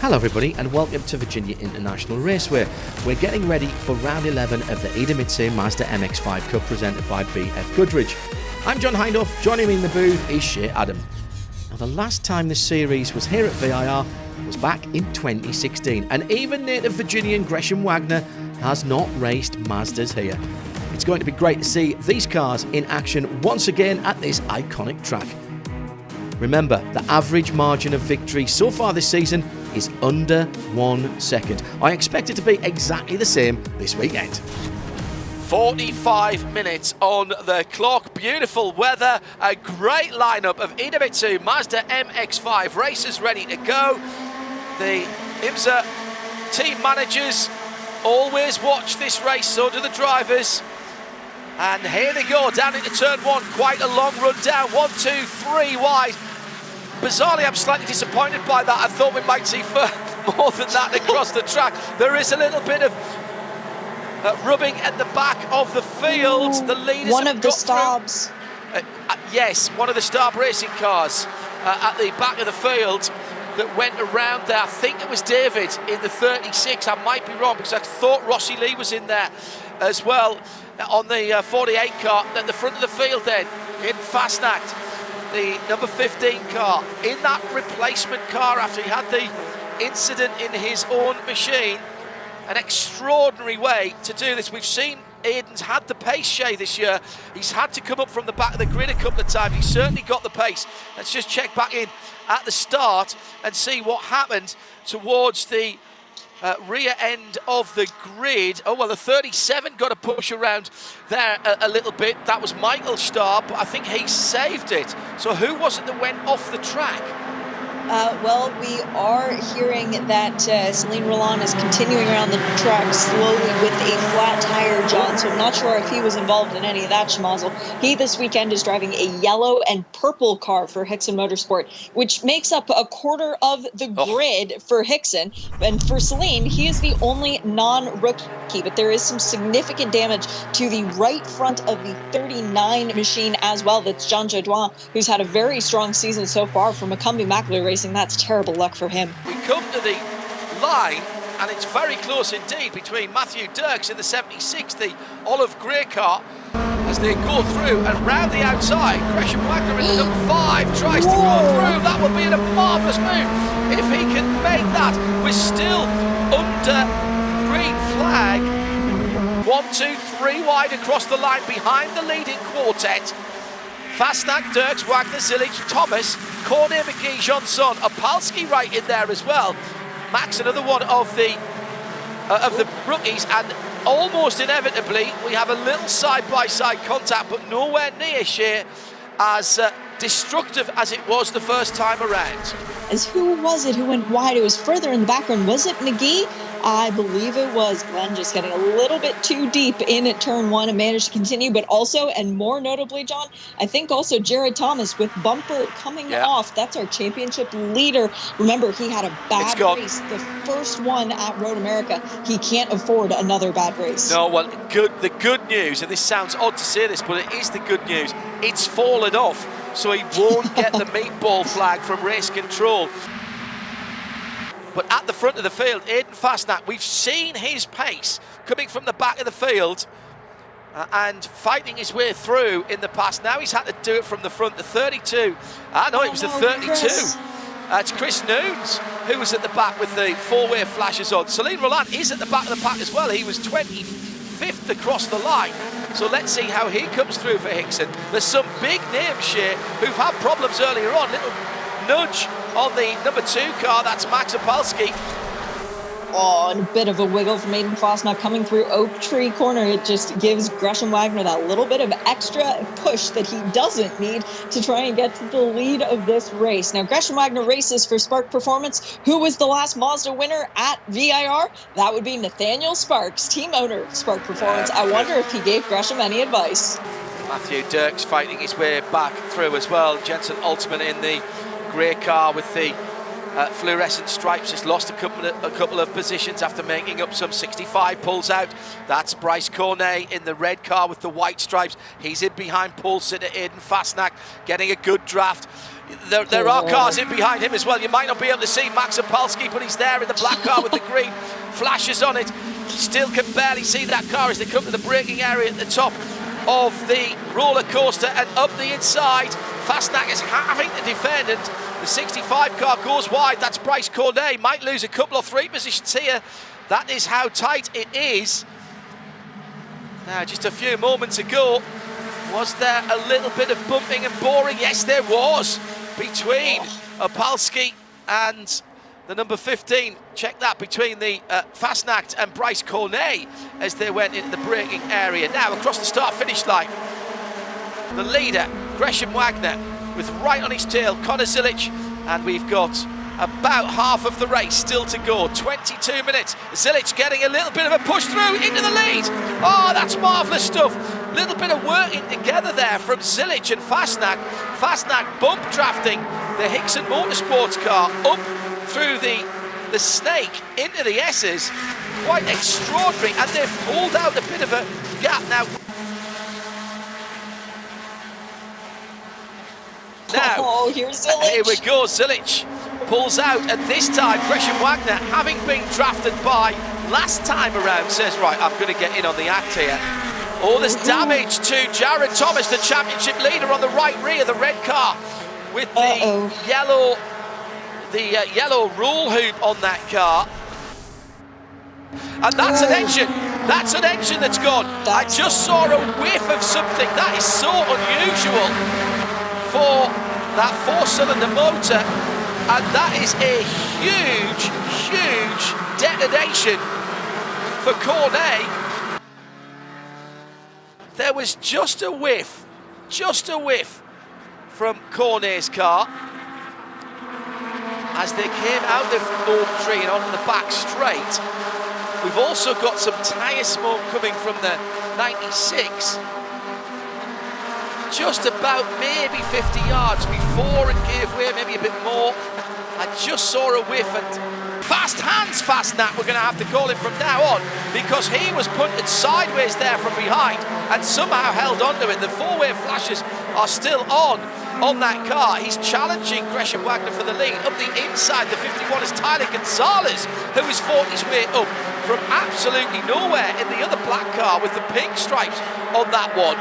Hello everybody and welcome to Virginia International Raceway. We're getting ready for round 11 of the Idemitsu Mazda MX-5 Cup presented by BF Goodrich. I'm John Hindhaugh, joining me in the booth is Shea Adam. Now the last time this series was here at VIR was back in 2016 and even native Virginian Gresham Wagner has not raced Mazdas here. It's going to be great to see these cars in action once again at this iconic track. Remember, the average margin of victory so far this season is under 1 second. I expect it to be exactly the same this weekend. 45 minutes on the clock, beautiful weather, a great lineup of Idemitsu Mazda MX-5 racers ready to go. The IMSA team managers always watch this race, so do the drivers. And here they go, down into turn one, quite a long run down, 1, 2, 3 wide. Bizarrely, I'm slightly disappointed by that. I thought we might see more than that across the track. There is a little bit of rubbing at the back of the field. The leaders one of the Staubs. Yes, one of the Staub racing cars at the back of the field that went around there. I think it was David in the 36. I might be wrong because I thought Rossi Lee was in there as well on the 48 car at the front of the field then in Fastnacht. The number 15 car in that replacement car after he had the incident in his own machine. An extraordinary way to do this. We've seen Aiden's had the pace, Shea, this year. He's had to come up from the back of the grid a couple of times. He's certainly got the pace. Let's just check back in at the start and see what happened towards the rear end of the grid. Oh, well, the 37 got a push around there a little bit. That was Michael Staub, but I think he saved it. So who was it that went off the track? Well, we are hearing that Celine Roland is continuing around the track slowly with a flat tire, John, so I'm not sure if he was involved in any of that schmozzle. He this weekend is driving a yellow and purple car for Hickson Motorsport, which makes up a quarter of the grid for Hickson. And for Celine, he is the only non-rookie, but there is some significant damage to the right front of the 39 machine as well. That's Jean Jadouin, who's had a very strong season so far for Macombi Maculay Racing. That's terrible luck for him. We come to the line and it's very close indeed between Matthew Dirks in the 76, the olive grey car, as they go through and round the outside. Gresham Wagner in the number 5 tries to go through. That would be a marvellous move if he can make that. We're still under green flag. 1, 2, 3 wide across the line behind the leading quartet. Fastnacht, Dirks, Wagner, Zilich, Thomas, Cornet, McGee, Johnson, Opalski right in there as well. Max, another one of the rookies, and almost inevitably we have a little side-by-side contact, but nowhere near Shea as destructive as it was the first time around. As who was it who went wide? It was further in the background. Was it McGee? I believe it was. Glenn just getting a little bit too deep in at turn one and managed to continue, but also, and more notably, John, I think also Jared Thomas with bumper coming off. That's our championship leader. Remember, he had a bad race, the first one at Road America. He can't afford another bad race. No, well, the good news, and this sounds odd to say this, but it is the good news, it's fallen off, so he won't get the meatball flag from race control. But at the front of the field, Aiden Fastnacht, we've seen his pace coming from the back of the field and fighting his way through in the past. Now he's had to do it from the front, the 32. It was the 32. It's Chris Noons who was at the back with the four-way flashes on. Celine Roland is at the back of the pack as well. He was 25th across the line. So let's see how he comes through for Hickson. There's some big names, Shea, who've had problems earlier on. Little nudge on the number 2 car, that's Max Opalski. Oh, and a bit of a wiggle from Aiden Fastnacht coming through Oak Tree Corner. It just gives Gresham Wagner that little bit of extra push that he doesn't need to try and get to the lead of this race. Now, Gresham Wagner races for Spark Performance. Who was the last Mazda winner at VIR? That would be Nathaniel Sparks, team owner of Spark Performance. I wonder if he gave Gresham any advice. Matthew Dirks fighting his way back through as well. Jensen Altman in the grey car with the fluorescent stripes has lost a couple of positions after making up some 65, pulls out. That's Bryce Cornet in the red car with the white stripes. He's in behind pole sitter Aidan Fastnack, getting a good draft. There are cars in behind him as well. You might not be able to see Max Opalski, but he's there in the black car with the green flashes on it. Still can barely see that car as they come to the braking area at the top of the roller coaster, and up the inside Fastnack is having to defend, and the 65 car goes wide. That's Bryce Cornet, might lose a couple or three positions here. That is how tight it is. Now, just a few moments ago, was there a little bit of bumping and boring? Yes, there was, between Opalski and the number 15. Check that, between the Fastnack and Bryce Cornet as they went into the braking area. Now, across the start-finish line, the leader, Gresham Wagner, with right on his tail, Connor Zilic, and we've got about half of the race still to go. 22 minutes. Zilic getting a little bit of a push through into the lead. Oh, that's marvellous stuff. Little bit of working together there from Zilic and Fastnack. Fastnack bump drafting the Hickson Motorsports car up through the snake into the S's. Quite extraordinary, and they've pulled out a bit of a gap now. Oh, here's Zilic. Here we go, Zilic pulls out, and this time Gresham Wagner, having been drafted by last time around, says, right, I'm going to get in on the act here. Oh, there's damage to Jared Thomas, the championship leader, on the right rear, the red car, with the yellow rule hoop on that car. And that's an engine. That's an engine that's gone. I just saw a whiff of something. That is so unusual for that four-cylinder motor, and that is a huge, huge detonation for Cornet. There was just a whiff from Cornet's car as they came out of Oak Tree and onto the back straight. We've also got some tyre smoke coming from the 96. Just about maybe 50 yards before it gave way, maybe a bit more. I just saw a whiff, and fast hands Fastnack, we're going to have to call him from now on, because he was punted sideways there from behind and somehow held onto it. The four-way flashes are still on that car. He's challenging Gresham Wagner for the lead. Up the inside, the 51 is Tyler Gonzalez, who has fought his way up from absolutely nowhere in the other black car with the pink stripes on that one.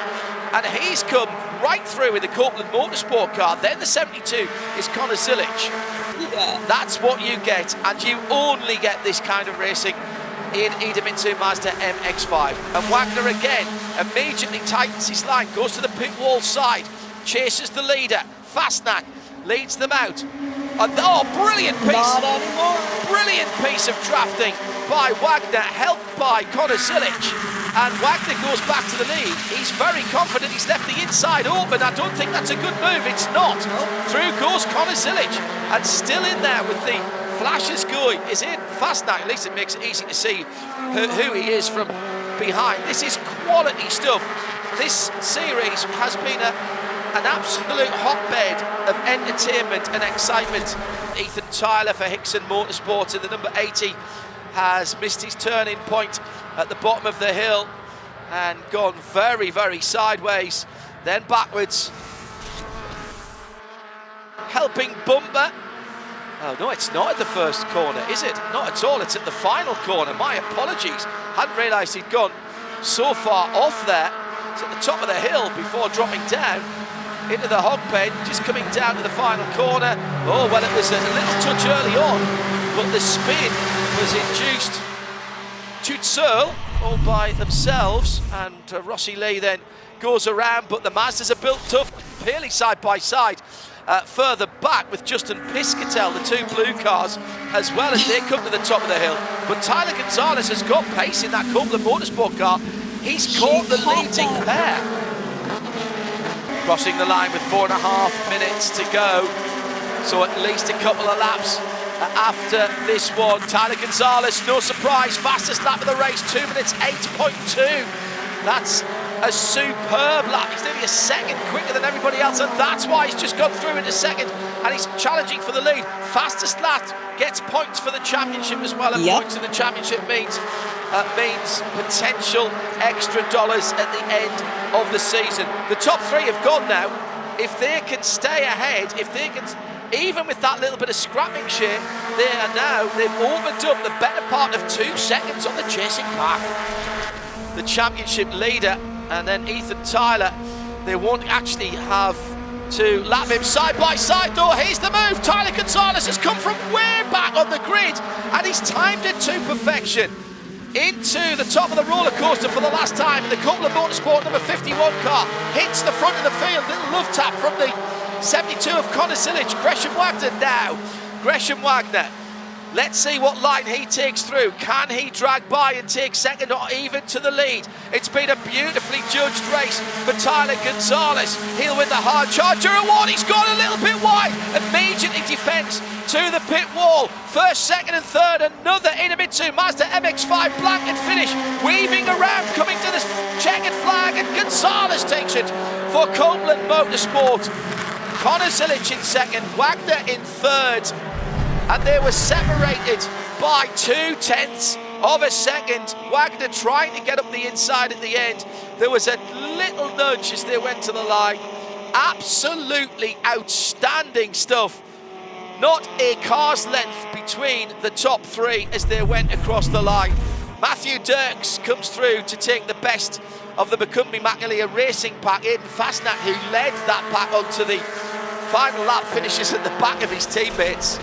And he's come right through in the Copeland Motorsport car. Then the 72 is Connor Zilic. Yeah. That's what you get, and you only get this kind of racing in Idemitsu Mazda MX-5. And Wagner again immediately tightens his line, goes to the pit wall side, chases the leader. Fastnack leads them out. And brilliant piece! Not anymore. Brilliant piece of drafting by Wagner, helped by Connor Zilic. And Wagner goes back to the lead. He's very confident. He's left the inside open. I don't think that's a good move. It's not. Through goes Connor Zilic, and still in there with the flashes going is in Fastnack. At least it makes it easy to see who he is from behind. This is quality stuff. This series has been an absolute hotbed of entertainment and excitement. Ethan Tyler for Hickson Motorsports in the number 80 has missed his turning point at the bottom of the hill and gone very, very sideways, then backwards. Helping bumper. Oh no, it's not at the first corner, is it? Not at all, it's at the final corner. My apologies. Hadn't realised he'd gone so far off there. It's at the top of the hill before dropping down into the hog pen, just coming down to the final corner. Oh, well, it was a little touch early on, but the spin was induced to Searle all by themselves, and Rossi Lee then goes around, but the Mazdas are built tough, clearly side by side. Further back with Justin Piscatel, the two blue cars, as well as they come to the top of the hill. But Tyler Gonzalez has got pace in that Copeland Motorsport car. He's caught the leading pair. Crossing the line with 4.5 minutes to go, so at least a couple of laps after this one. Tyler Gonzalez, no surprise, fastest lap of the race, 2 minutes 8.2. That's a superb lap. He's nearly a second quicker than everybody else, and that's why he's just gone through into second, and he's challenging for the lead. Fastest lap gets points for the championship as well, and points in the championship means potential extra dollars at the end of the season. The top three have gone now. If they can stay ahead, if they can, even with that little bit of scrapping shit, they've opened up the better part of 2 seconds on the chasing pack. The championship leader and then Ethan Tyler, they won't actually have to lap him side by side though. Here's the move. Tyler Gonzalez has come from way back on the grid and he's timed it to perfection. Into the top of the roller coaster for the last time in the Copeland Motorsport number 51 car. Hits the front of the field. Little love tap from the 72 of Connor Sillage. Gresham Wagner now. Gresham Wagner. Let's see what line he takes through. Can he drag by and take second or even to the lead? It's been a beautifully judged race for Tyler Gonzalez. He'll win the Hard Charger Award. He's gone a little bit wide. Immediately defends to the pit wall. First, second and third. Another Idemitsu Mazda MX-5 blanket finish. Weaving around, coming to the checkered flag, and Gonzalez takes it for Copeland Motorsport. Connor Sillage in second, Wagner in third. And they were separated by 0.2 of a second. Wagner trying to get up the inside at the end. There was a little nudge as they went to the line. Absolutely outstanding stuff. Not a car's length between the top three as they went across the line. Matthew Dirks comes through to take the best of the McCumbee Macaleer Racing pack. Aidan Fastnack, who led that pack onto the final lap, finishes at the back of his teammates.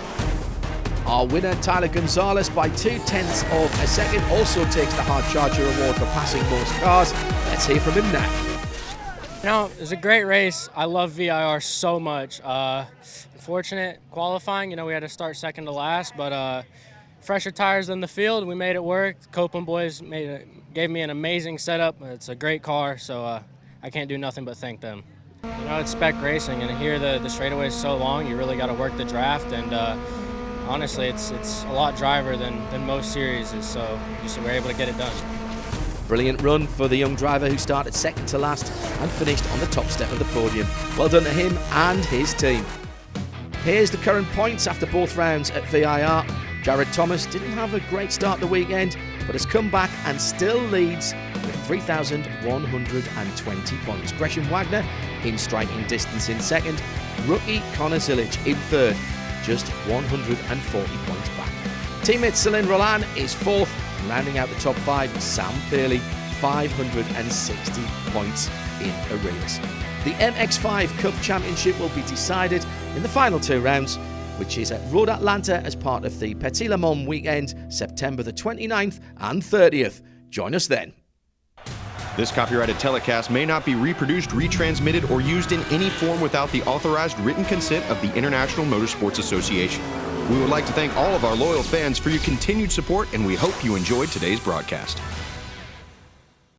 Our winner, Tyler Gonzalez, by 0.2 of a second, also takes the Hard Charger Award for passing most cars. Let's hear from him now. You know, it was a great race. I love VIR so much. Unfortunate qualifying, you know, we had to start second to last, but fresher tires than the field, we made it work. Copeland boys gave me an amazing setup. It's a great car, so I can't do nothing but thank them. You know, it's spec racing, and here the straightaway is so long, you really got to work the draft, and honestly, it's a lot driver than most series, so we're able to get it done. Brilliant run for the young driver who started second to last and finished on the top step of the podium. Well done to him and his team. Here's the current points after both rounds at VIR. Jared Thomas didn't have a great start the weekend, but has come back and still leads with 3,120 points. Gresham Wagner in striking distance in second. Rookie Connor Sillage in third, just 140 points back. Teammate Celine Roland is fourth, and rounding out the top five, Sam Pearley, 560 points in arrears. The MX-5 Cup Championship will be decided in the final 2 rounds, which is at Road Atlanta as part of the Petit Le Mans weekend, September the 29th and 30th. Join us then. This copyrighted telecast may not be reproduced, retransmitted, or used in any form without the authorized written consent of the International Motorsports Association. We would like to thank all of our loyal fans for your continued support, and we hope you enjoyed today's broadcast.